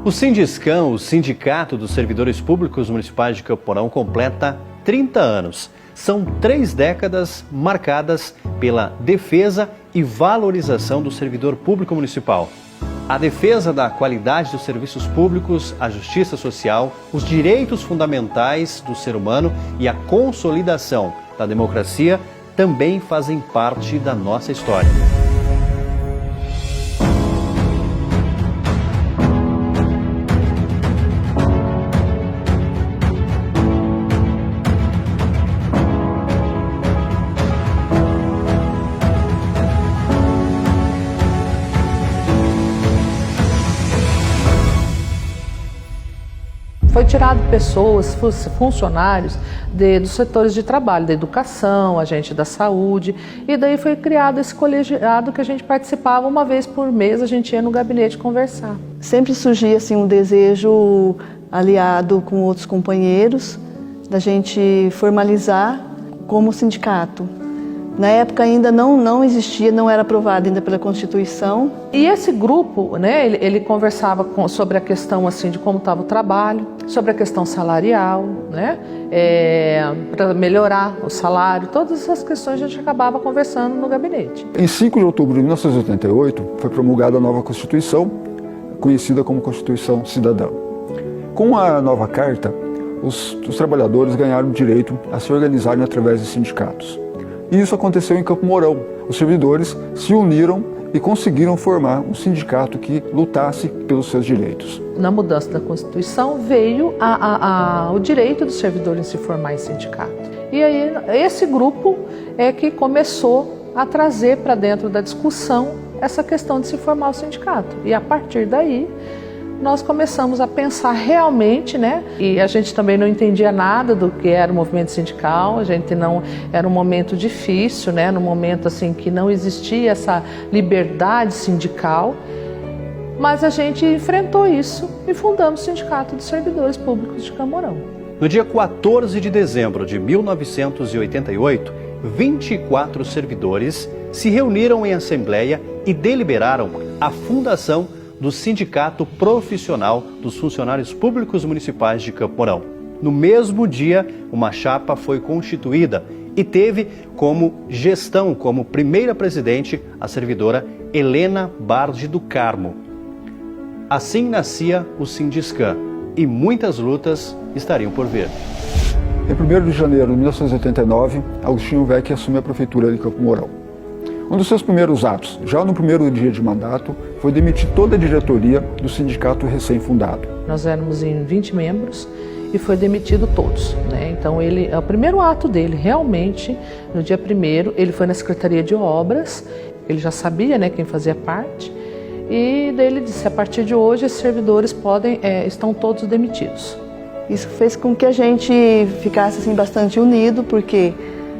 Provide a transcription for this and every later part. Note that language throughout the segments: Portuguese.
O Sindiscam, o Sindicato dos Servidores Públicos Municipais de Campo Mourão, completa 30 anos. São 3 décadas marcadas pela defesa e valorização do servidor público municipal. A defesa da qualidade dos serviços públicos, a justiça social, os direitos fundamentais do ser humano e a consolidação da democracia também fazem parte da nossa história. Foi tirado pessoas, funcionários dos setores de trabalho, da educação, agente da saúde, e daí foi criado esse colegiado que a gente participava uma vez por mês, a gente ia no gabinete conversar. Sempre surgia assim, um desejo aliado com outros companheiros, da gente formalizar como sindicato. Na época ainda não existia, não era aprovado ainda pela Constituição. E esse grupo, né, ele conversava sobre a questão assim, de como estava o trabalho, sobre a questão salarial, né, para melhorar o salário, todas essas questões a gente acabava conversando no gabinete. Em 5 de outubro de 1988 foi promulgada a nova Constituição, conhecida como Constituição Cidadã. Com a nova Carta, os trabalhadores ganharam o direito a se organizarem através de sindicatos. E isso aconteceu em Campo Mourão. Os servidores se uniram e conseguiram formar um sindicato que lutasse pelos seus direitos. Na mudança da Constituição veio o direito dos servidores se formar em sindicato. E aí esse grupo é que começou a trazer para dentro da discussão essa questão de se formar o sindicato. E a partir daí nós começamos a pensar realmente, né? E a gente também não entendia nada do que era o movimento sindical, a gente não, era um momento difícil, né? Num momento assim que não existia essa liberdade sindical, mas a gente enfrentou isso e fundamos o Sindicato dos Servidores Públicos de Campo Mourão. No dia 14 de dezembro de 1988, 24 servidores se reuniram em assembleia e deliberaram a fundação do Sindicato Profissional dos Funcionários Públicos Municipais de Campo Mourão. No mesmo dia, uma chapa foi constituída e teve como gestão, como primeira presidente, a servidora Helena Bardi do Carmo. Assim nascia o Sindiscam e muitas lutas estariam por vir. Em 1º de janeiro de 1989, Agostinho Vecchi assume a prefeitura de Campo Mourão. Um dos seus primeiros atos, já no primeiro dia de mandato, foi demitir toda a diretoria do sindicato recém-fundado. Nós éramos em 20 membros e foi demitido todos, né? Então o primeiro ato dele, realmente, no dia 1º, ele foi na Secretaria de Obras, ele já sabia, né, quem fazia parte, e daí ele disse, a partir de hoje, esses servidores estão todos demitidos. Isso fez com que a gente ficasse assim, bastante unido, porque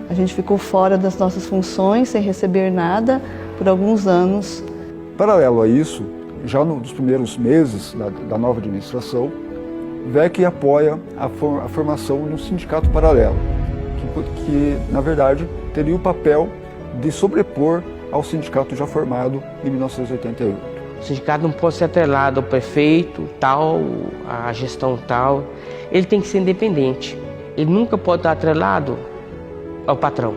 a gente ficou fora das nossas funções, sem receber nada, por alguns anos. Paralelo a isso, já nos primeiros meses da nova administração, Vecchi apoia a formação de um sindicato paralelo, que na verdade teria o papel de sobrepor ao sindicato já formado em 1988. O sindicato não pode ser atrelado ao prefeito, tal, à gestão tal. Ele tem que ser independente. Ele nunca pode estar atrelado ao patrão.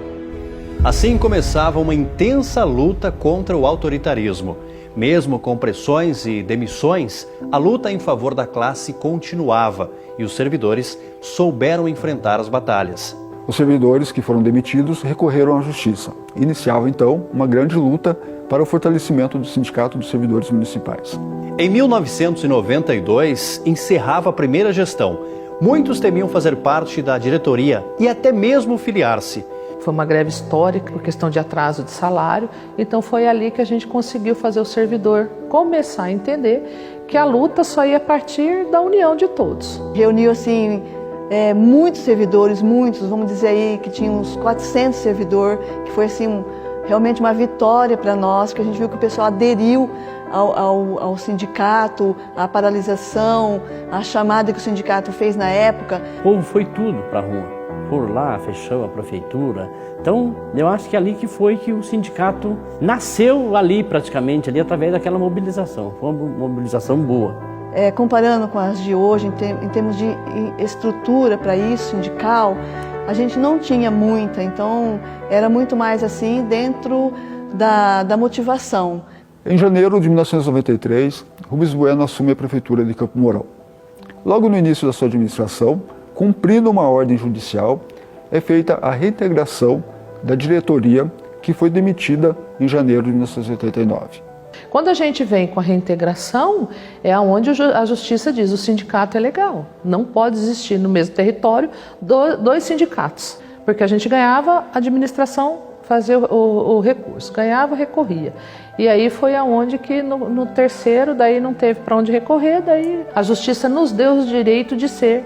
Assim começava uma intensa luta contra o autoritarismo. Mesmo com pressões e demissões, a luta em favor da classe continuava e os servidores souberam enfrentar as batalhas. Os servidores que foram demitidos recorreram à justiça. Iniciava então uma grande luta para o fortalecimento do Sindicato dos Servidores Municipais. Em 1992, encerrava a primeira gestão. Muitos temiam fazer parte da diretoria e até mesmo filiar-se. Foi uma greve histórica por questão de atraso de salário, então foi ali que a gente conseguiu fazer o servidor começar a entender que a luta só ia partir da união de todos. Reuniu assim, muitos servidores, vamos dizer aí que tinha uns 400 servidores, que foi assim, realmente uma vitória para nós, porque a gente viu que o pessoal aderiu ao sindicato, à paralisação, à chamada que o sindicato fez na época. O povo foi tudo para a rua, por lá, fechou a prefeitura. Então, eu acho que ali que foi que o sindicato nasceu ali praticamente, ali através daquela mobilização. Foi uma mobilização boa. comparando com as de hoje, em termos de estrutura para isso, sindical, a gente não tinha muita, então era muito mais assim dentro da motivação. Em janeiro de 1993, Rubens Bueno assume a prefeitura de Campo Mourão. Logo no início da sua administração, cumprindo uma ordem judicial, é feita a reintegração da diretoria que foi demitida em janeiro de 1989. Quando a gente vem com a reintegração, é onde a justiça diz o sindicato é legal. Não pode existir no mesmo território dois sindicatos, porque a gente ganhava, a administração fazia o recurso, ganhava, recorria. E aí foi aonde que no terceiro, daí não teve para onde recorrer, daí a justiça nos deu o direito de ser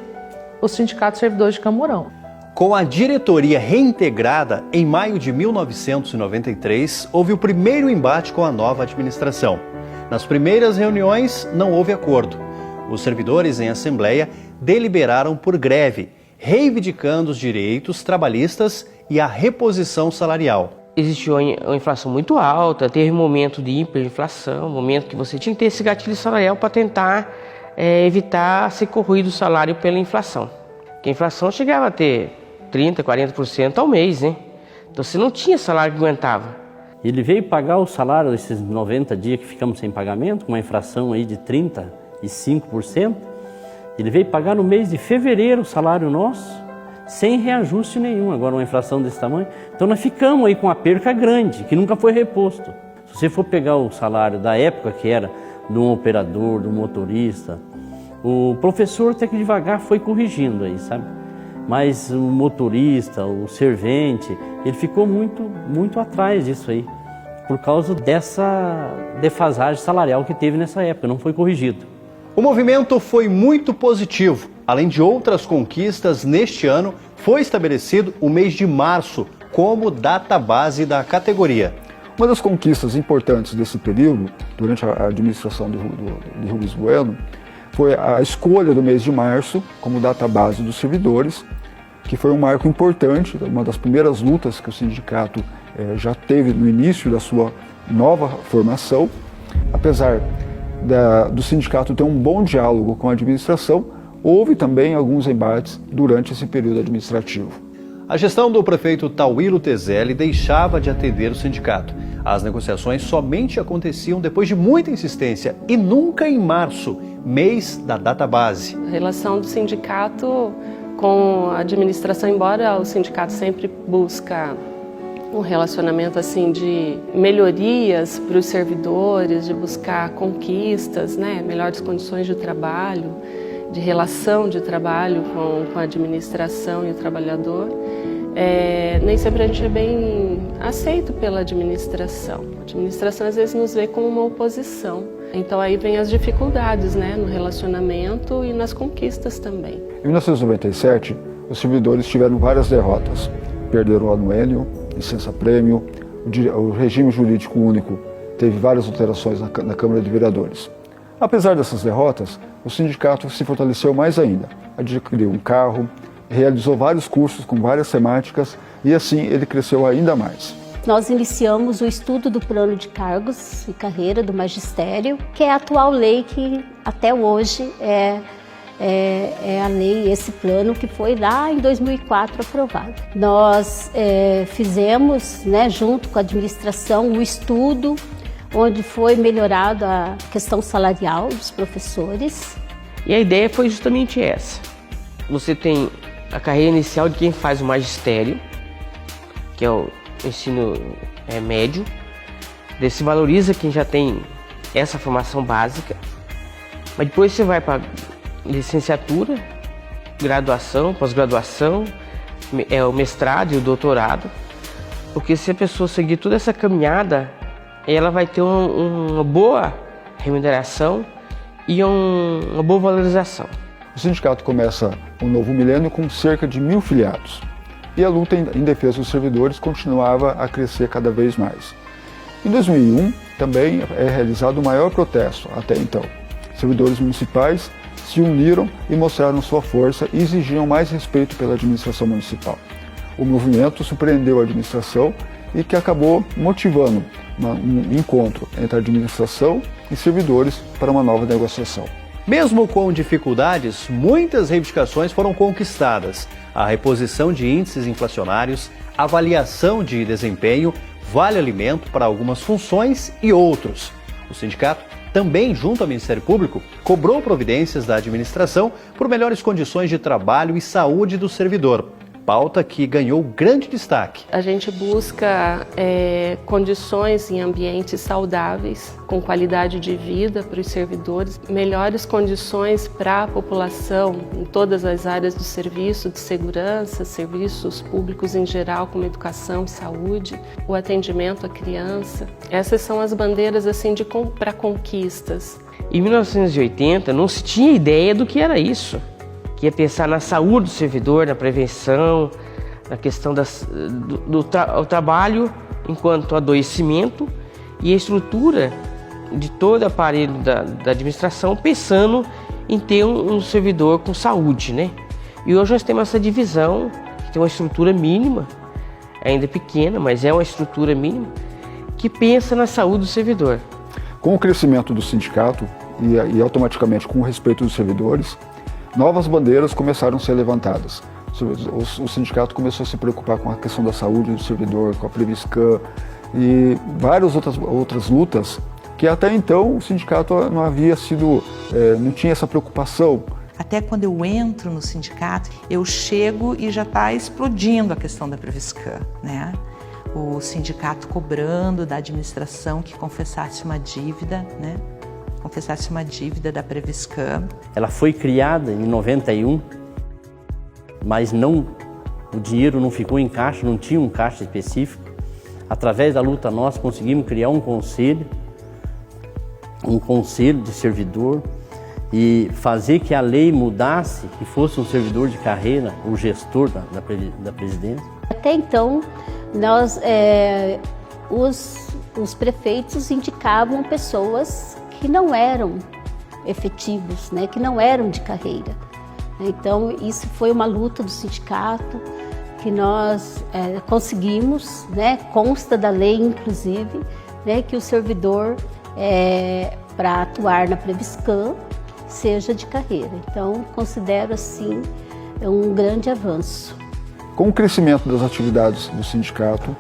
o Sindicato de Servidores de Campo Mourão. Com a diretoria reintegrada, em maio de 1993, houve o primeiro embate com a nova administração. Nas primeiras reuniões, não houve acordo. Os servidores em assembleia deliberaram por greve, reivindicando os direitos trabalhistas e a reposição salarial. Existiu uma inflação muito alta, teve um momento de hiperinflação, um momento que você tinha que ter esse gatilho salarial para tentar evitar ser corroído o salário pela inflação. Porque a inflação chegava a ter 30%, 40% ao mês, né? Então você não tinha salário que aguentava. Ele veio pagar o salário desses 90 dias que ficamos sem pagamento, com uma inflação aí de 35%. Ele veio pagar no mês de fevereiro o salário nosso, sem reajuste nenhum, agora uma inflação desse tamanho. Então nós ficamos aí com uma perca grande, que nunca foi reposto. Se você for pegar o salário da época que era de um operador, do motorista, o professor até que devagar foi corrigindo aí, sabe? Mas o motorista, o servente, ele ficou muito atrás disso aí, por causa dessa defasagem salarial que teve nessa época, não foi corrigido. O movimento foi muito positivo. Além de outras conquistas, neste ano foi estabelecido o mês de março como data base da categoria. Uma das conquistas importantes desse período, durante a administração de Rubens Bueno, foi a escolha do mês de março como data base dos servidores, que foi um marco importante, uma das primeiras lutas que o sindicato já teve no início da sua nova formação. Apesar do sindicato ter um bom diálogo com a administração, houve também alguns embates durante esse período administrativo. A gestão do prefeito Tauílo Tezelli deixava de atender o sindicato. As negociações somente aconteciam depois de muita insistência e nunca em março, mês da data base. A relação do sindicato com a administração, embora o sindicato sempre busca um relacionamento assim de melhorias para os servidores, de buscar conquistas, né, melhores condições de trabalho, de relação de trabalho com a administração e o trabalhador, nem sempre a gente é bem aceito pela administração. A administração às vezes nos vê como uma oposição. Então aí vem as dificuldades, né, no relacionamento e nas conquistas também. Em 1997, os servidores tiveram várias derrotas. Perderam o anuênio, licença-prêmio, o regime jurídico único teve várias alterações na Câmara de Vereadores. Apesar dessas derrotas, o sindicato se fortaleceu mais ainda. Adquiriu um carro, realizou vários cursos com várias temáticas e assim ele cresceu ainda mais. Nós iniciamos o estudo do plano de cargos e carreira do magistério, que é a atual lei que até hoje é a lei, esse plano que foi lá em 2004 aprovado. Nós fizemos, né, junto com a administração, um estudo onde foi melhorado a questão salarial dos professores. E a ideia foi justamente essa. Você tem a carreira inicial de quem faz o magistério, que é o ensino médio, se valoriza quem já tem essa formação básica, mas depois você vai para licenciatura, graduação, pós-graduação, o mestrado e o doutorado, porque se a pessoa seguir toda essa caminhada, ela vai ter uma boa remuneração e uma boa valorização. O sindicato começa um novo milênio com cerca de 1.000 filiados. E a luta em defesa dos servidores continuava a crescer cada vez mais. Em 2001, também é realizado o maior protesto até então. Servidores municipais se uniram e mostraram sua força e exigiam mais respeito pela administração municipal. O movimento surpreendeu a administração e que acabou motivando um encontro entre a administração e servidores para uma nova negociação. Mesmo com dificuldades, muitas reivindicações foram conquistadas. A reposição de índices inflacionários, avaliação de desempenho, vale-alimento para algumas funções e outros. O sindicato também, junto ao Ministério Público, cobrou providências da administração por melhores condições de trabalho e saúde do servidor. Pauta que ganhou grande destaque. A gente busca condições em ambientes saudáveis, com qualidade de vida para os servidores, melhores condições para a população em todas as áreas do serviço, de segurança, serviços públicos em geral, como educação e saúde, o atendimento à criança. Essas são as bandeiras assim para conquistas. Em 1980 não se tinha ideia do que era isso. Que ia pensar na saúde do servidor, na prevenção, na questão do trabalho enquanto adoecimento e a estrutura de todo o aparelho da administração pensando em ter um servidor com saúde, né? E hoje nós temos essa divisão, que tem uma estrutura mínima, ainda pequena, mas é uma estrutura mínima, que pensa na saúde do servidor. Com o crescimento do sindicato e automaticamente com o respeito dos servidores, novas bandeiras começaram a ser levantadas. O sindicato começou a se preocupar com a questão da saúde do servidor, com a Previscan e várias outras lutas que até então o sindicato não havia sido, não tinha essa preocupação. Até quando eu entro no sindicato, eu chego e já está explodindo a questão da Previscan, né? O sindicato cobrando da administração que confessasse uma dívida, né? Confessasse uma dívida da Previscan. Ela foi criada em 91, mas o dinheiro não ficou em caixa, não tinha um caixa específico. Através da luta nossa conseguimos criar um conselho de servidor e fazer que a lei mudasse, que fosse um servidor de carreira, o gestor da presidência. Até então, os prefeitos indicavam pessoas que não eram efetivos, né, que não eram de carreira. Então, isso foi uma luta do sindicato que nós conseguimos, né, consta da lei, inclusive, né, que o servidor, para atuar na Previscan, seja de carreira. Então, considero, assim, um grande avanço. Com o crescimento das atividades do sindicato,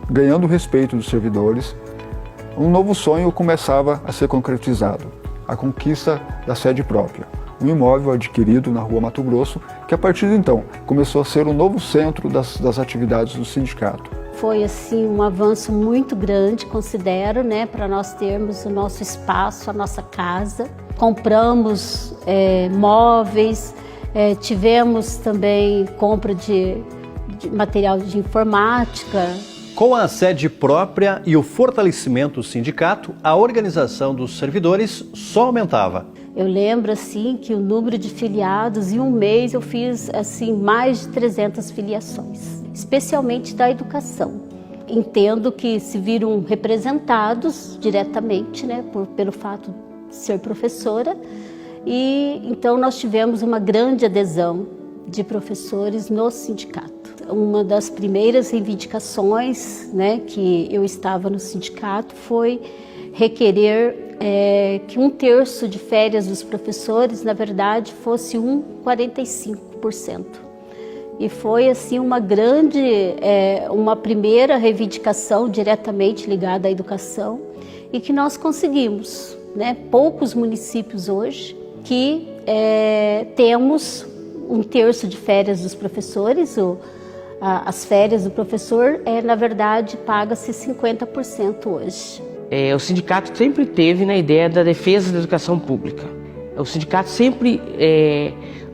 ganhando o respeito dos servidores, um novo sonho começava a ser concretizado, a conquista da sede própria, um imóvel adquirido na Rua Mato Grosso, que a partir de então começou a ser o novo centro das atividades do sindicato. Foi assim um avanço muito grande, considero, né, para nós termos o nosso espaço, a nossa casa. Compramos móveis, tivemos também compra de material de informática. Com a sede própria e o fortalecimento do sindicato, a organização dos servidores só aumentava. Eu lembro assim que o número de filiados, em um mês eu fiz assim mais de 300 filiações, especialmente da educação. Entendo que se viram representados diretamente, né, pelo fato de ser professora, e então nós tivemos uma grande adesão de professores no sindicato. Uma das primeiras reivindicações, né, que eu estava no sindicato foi requerer que 1/3 de férias dos professores, na verdade, fosse 45%. E foi assim uma primeira reivindicação diretamente ligada à educação e que nós conseguimos, né? Poucos municípios hoje que temos 1/3 de férias dos professores, as férias do professor, na verdade, paga-se 50% hoje. O sindicato sempre teve na ideia da defesa da educação pública. O sindicato sempre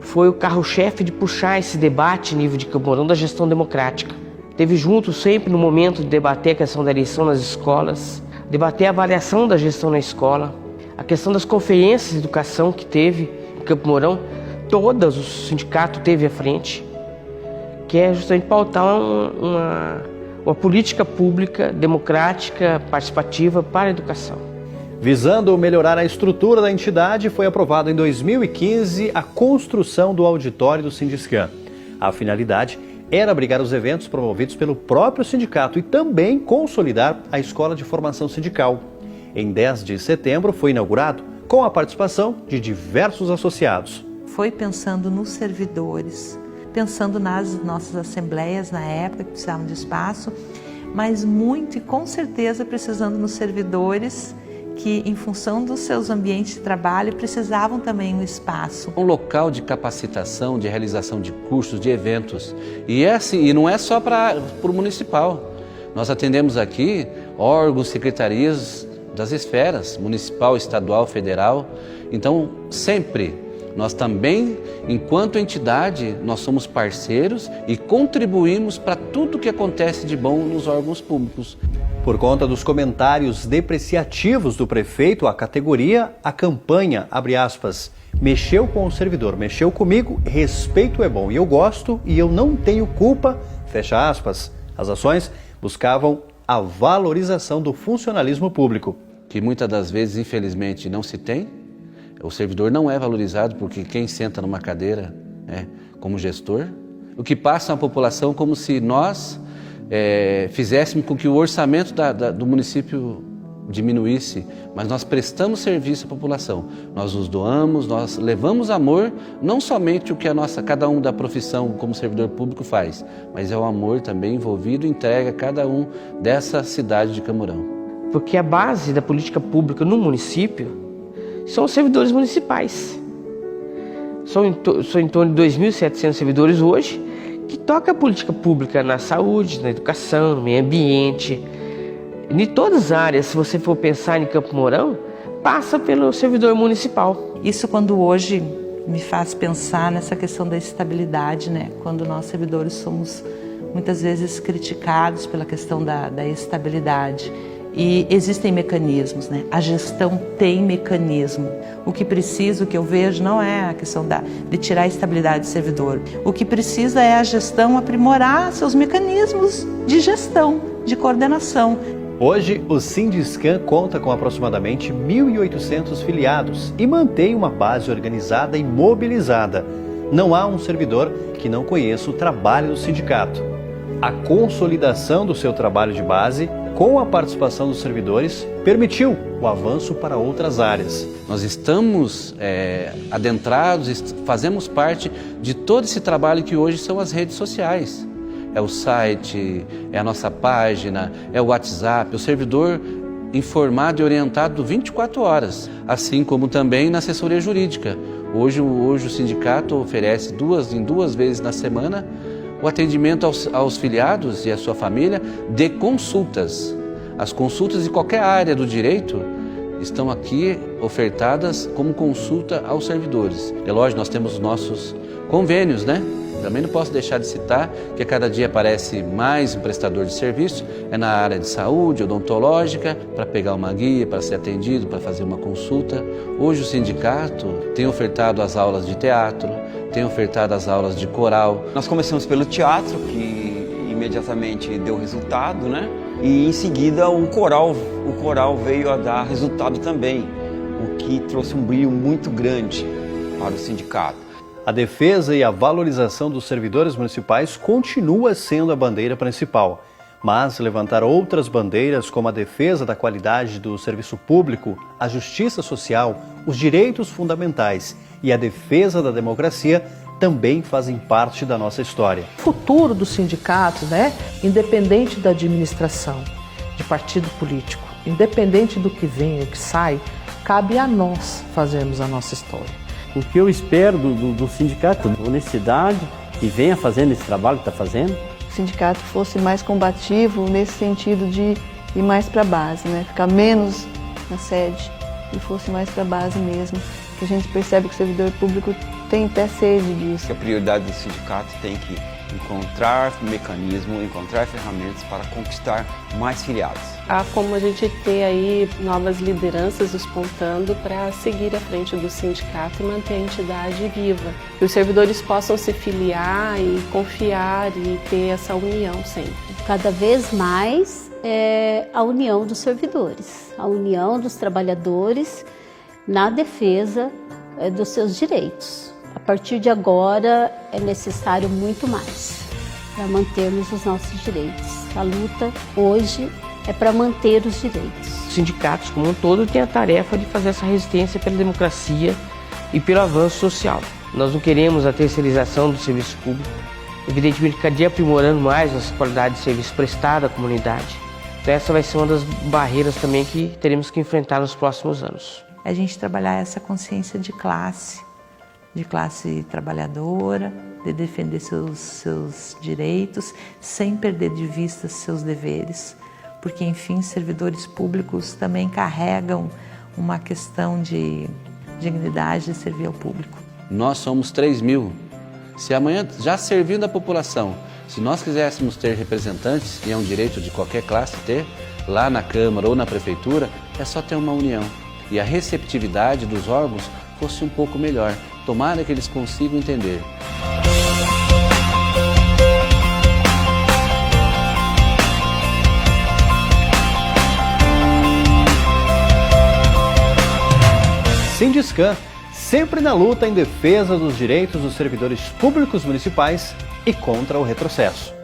foi o carro-chefe de puxar esse debate em nível de Campo Mourão da gestão democrática. Teve junto sempre no momento de debater a questão da eleição nas escolas, debater a avaliação da gestão na escola, a questão das conferências de educação que teve em Campo Mourão, todas o sindicato teve à frente, que é justamente pautar uma política pública, democrática, participativa para a educação. Visando melhorar a estrutura da entidade, foi aprovado em 2015 a construção do auditório do Sindiscan. A finalidade era abrigar os eventos promovidos pelo próprio sindicato e também consolidar a Escola de Formação Sindical. Em 10 de setembro foi inaugurado com a participação de diversos associados. Foi pensando nos servidores, pensando nas nossas assembleias na época que precisavam de espaço, mas muito e com certeza precisando nos servidores que, em função dos seus ambientes de trabalho, precisavam também um espaço. Um local de capacitação, de realização de cursos, de eventos. E é assim, e não é só para o municipal. Nós atendemos aqui órgãos, secretarias das esferas, municipal, estadual, federal. Então, sempre, nós também, enquanto entidade, nós somos parceiros e contribuímos para tudo que acontece de bom nos órgãos públicos. Por conta dos comentários depreciativos do prefeito à categoria, a campanha, abre aspas, mexeu com o servidor, mexeu comigo, respeito é bom e eu gosto e eu não tenho culpa, fecha aspas. As ações buscavam a valorização do funcionalismo público. Que muitas das vezes, infelizmente, não se tem. O servidor não é valorizado porque quem senta numa cadeira como gestor. O que passa na população como se nós fizéssemos com que o orçamento do município diminuísse, mas nós prestamos serviço à população. Nós nos doamos, nós levamos amor, não somente o que cada um da profissão como servidor público faz, mas é o amor também envolvido e entrega a cada um dessa cidade de Camurão. Porque a base da política pública no município são os servidores municipais. São em torno de 2.700 servidores hoje que tocam a política pública na saúde, na educação, no meio ambiente. Em todas as áreas, se você for pensar em Campo Mourão, passa pelo servidor municipal. Isso quando hoje me faz pensar nessa questão da estabilidade, né? Quando nós servidores somos muitas vezes criticados pela questão da estabilidade. E existem mecanismos, né? A gestão tem mecanismo. O que precisa, o que eu vejo, não é a questão de tirar a estabilidade do servidor. O que precisa é a gestão aprimorar seus mecanismos de gestão, de coordenação. Hoje, o Sindiscan conta com aproximadamente 1.800 filiados e mantém uma base organizada e mobilizada. Não há um servidor que não conheça o trabalho do sindicato. A consolidação do seu trabalho de base, com a participação dos servidores, permitiu o avanço para outras áreas. Nós estamos adentrados, fazemos parte de todo esse trabalho que hoje são as redes sociais. É o site, é a nossa página, é o WhatsApp, o servidor informado e orientado 24 horas, assim como também na assessoria jurídica. Hoje o sindicato oferece em duas vezes na semana o atendimento aos filiados e à sua família de consultas. As consultas de qualquer área do direito estão aqui ofertadas como consulta aos servidores. É lógico, nós temos os nossos convênios, né? Também não posso deixar de citar que a cada dia aparece mais um prestador de serviço, é na área de saúde, odontológica, para pegar uma guia, para ser atendido, para fazer uma consulta. Hoje o sindicato tem ofertado as aulas de teatro, tem ofertado as aulas de coral. Nós começamos pelo teatro, que imediatamente deu resultado, né? E em seguida o coral veio a dar resultado também, o que trouxe um brilho muito grande para o sindicato. A defesa e a valorização dos servidores municipais continua sendo a bandeira principal, mas levantar outras bandeiras como a defesa da qualidade do serviço público, a justiça social, os direitos fundamentais e a defesa da democracia também fazem parte da nossa história. O futuro do sindicato, independente da administração, de partido político, independente do que vem e o que sai, cabe a nós fazermos a nossa história. O que eu espero do sindicato, honestidade, que venha fazendo esse trabalho que está fazendo. O sindicato fosse mais combativo nesse sentido de ir mais para a base, ficar menos na sede e fosse mais para a base mesmo, que a gente percebe que o servidor público tem até sede disso. A prioridade do sindicato tem que encontrar mecanismo, encontrar ferramentas para conquistar mais filiados. Há como a gente ter aí novas lideranças despontando para seguir à frente do sindicato e manter a entidade viva. Que os servidores possam se filiar e confiar e ter essa união sempre. Cada vez mais a união dos servidores, a união dos trabalhadores na defesa dos seus direitos. A partir de agora é necessário muito mais para mantermos os nossos direitos. A luta hoje é para manter os direitos. sindicatos como um todo têm a tarefa de fazer essa resistência pela democracia e pelo avanço social. Nós não queremos a terceirização do serviço público, evidentemente cada dia aprimorando mais nossa qualidade de serviço prestado à comunidade. Então essa vai ser uma das barreiras também que teremos que enfrentar nos próximos anos. A gente trabalhar essa consciência de classe trabalhadora, de defender seus direitos, sem perder de vista seus deveres, porque, enfim, servidores públicos também carregam uma questão de dignidade de servir ao público. Nós somos 3.000. Se amanhã, já servindo a população, se nós quiséssemos ter representantes, e é um direito de qualquer classe ter, lá na Câmara ou na Prefeitura, é só ter uma união. E a receptividade dos órgãos fosse um pouco melhor. Tomara que eles consigam entender. Sindiscan, sempre na luta em defesa dos direitos dos servidores públicos municipais e contra o retrocesso.